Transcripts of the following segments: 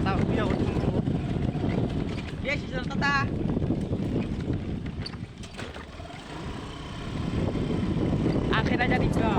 tao nhiều biết chỉ cho ta akhirnya jadi ke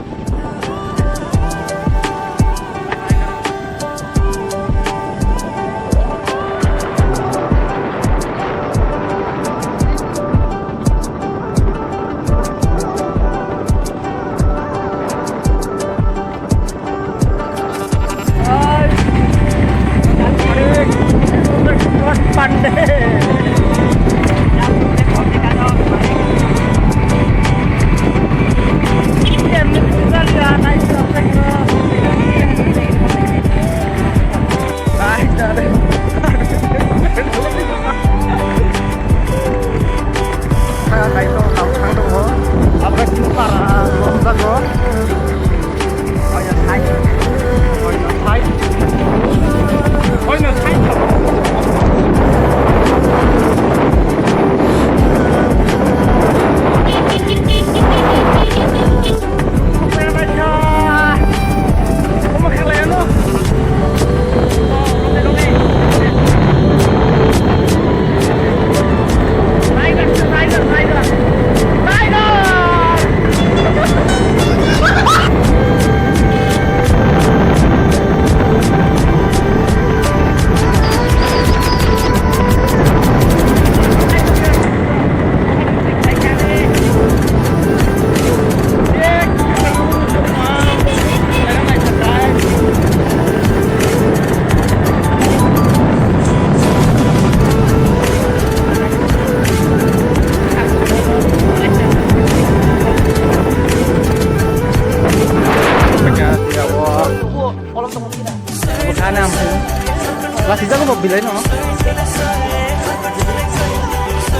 lah sisa ko mobilay no.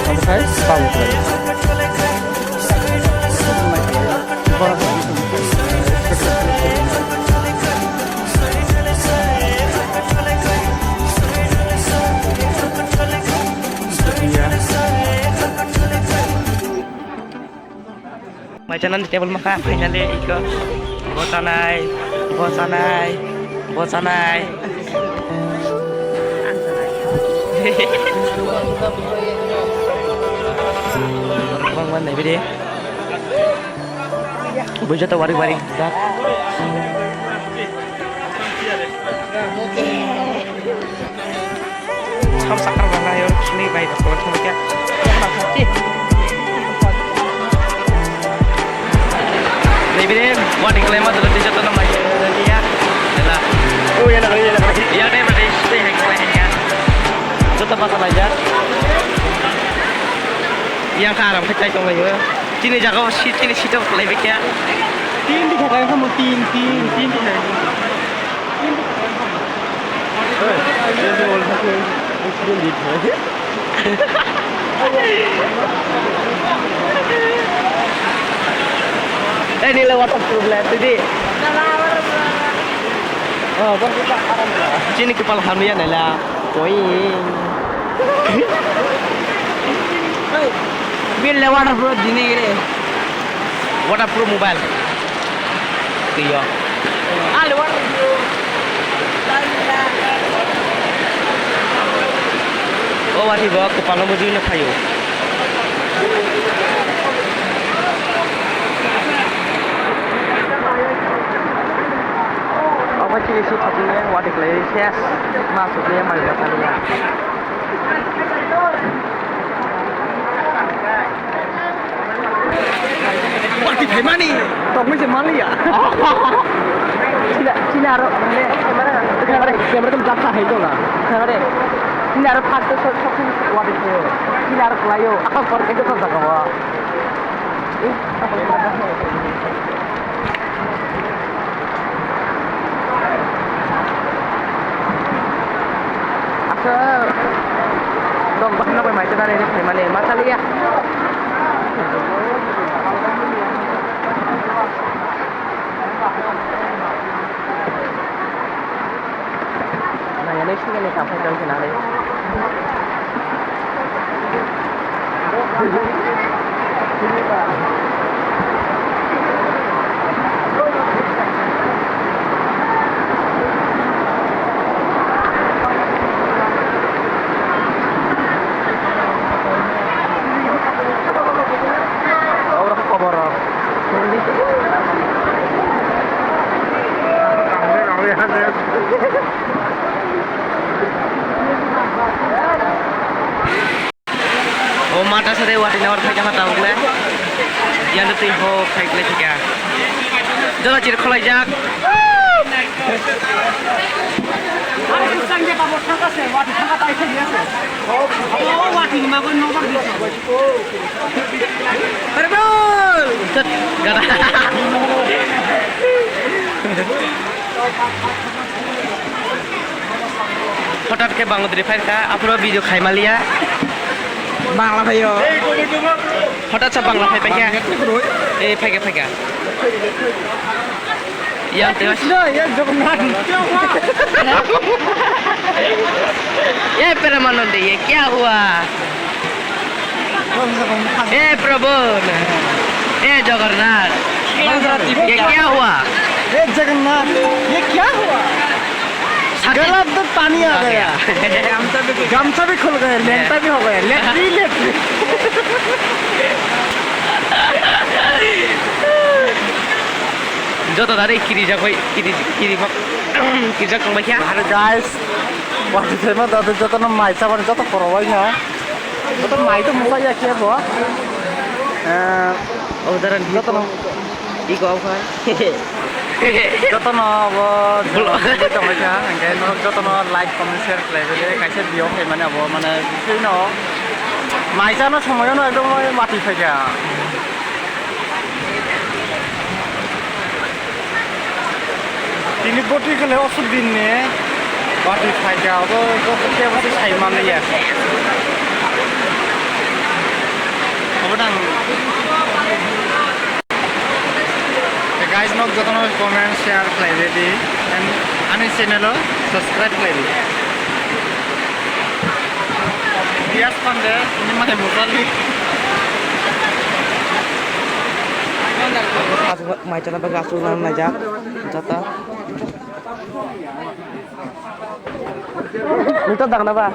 Ano kay? Pawo ko. Macam di table makan finally iko. Bosanai. Bang mana ini? Bujat waring-waring dak. Sam sakar bang ayo sini baik kalau cuma dia. Ini waring kelima tuh di jatuh nama dia. Adalah. Oh ya nak. Ya deh berarti stay hengkelnya. Tetap makan aja. Yang karam kecai cuma ya. Cini jago cini situ lebih ya. Tin di kakak kamu tin di kakak. Ini orang satu muslim di sini. Ini lewat problem tadi. Oh, bang kita karam lah. Cini kepala hamian lah. Poin. Bill waterproof dine gire waterproof mobile iya al waterproof oh wati bawa kepala muji na kayo apa sih isi pastinya wati kelai ses masuknya malah kalian Wati thầy mani, tổng mấy mani à? Cina ro, kamera kan jatuh hai tu lah. Kamera, Cina ro thak tu satu wati tu, Cina ro kelayu, apa korek itu tu tak kawa. Asal, dong bahkan apa macam mana ini thầy mani, masalah ya. Nah, ini sih kan sampai jam finale. Oh mata sare wati nawar thai kama tahu le yang tu ho khai le thika jala chir kholai jak Ari sangge pabo thangka se wati thangka tai se yes oh wati ma ko nomor dis berbol tet gara হঠাৎ কে বাংলাদেশে ফাইকা আপনারা video খাই মালিয়া বাংলা ভাইও হঠাৎ সব Bangla phi পাইকা এই ফাইকা ফাইকা yang tewas ya jognan ये परमानंद ये क्या हुआ ए प्रभु ए जगन्नाथ ये क्या हुआ ए जगन्नाथ ये क्या हुआ गला तो पानी आ गया गमछा भी खुल गया लेंटा भी हो गया लेटरी जो तो dari kiri jago kiri jago macam Hari guys, waktu saya mah dari jatuh nama mai sabar jatuh korowainya, jatuh mai itu muka ya kia boh, oh daran jatuh nama, iko apa? jatuh nama jatuh macam, enggak jatuh nama like comment share play, jadi kayak video kayak mana boh mana sih no, mai sana semuanya no itu mau mati saja. Ini boti kalau osud dinne, boti saja, itu kita masih saiman ya. Apa dang? Guys, nok jatuh nama comment share play jadi, dan ane channel lo subscribe play. Bias pandai, ini mah murali. Mai chana baga asunan najak jata Minta dang na ba?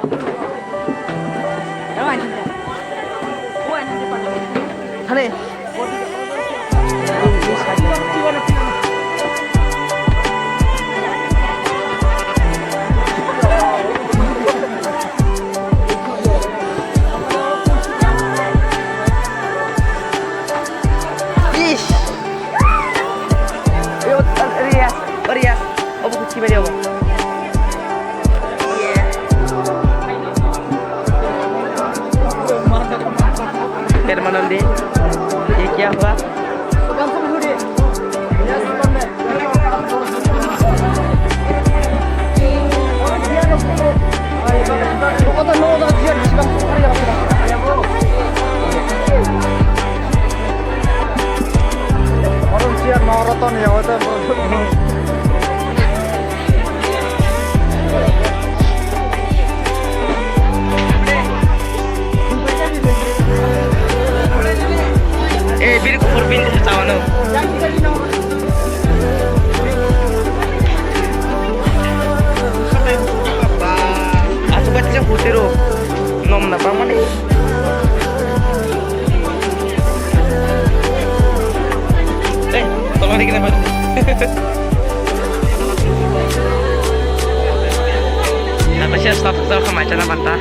Hane Rias, oh buku ciba dia apa? Permanente, ये क्या हुआ? Orang siar maraton ya, itu. Biri kupur bin sa tawana. Aso ba't siyang hutiro? Nom na pa man eh. Tolong dikit na ba? Tapos siya stop sa kamacha na banta.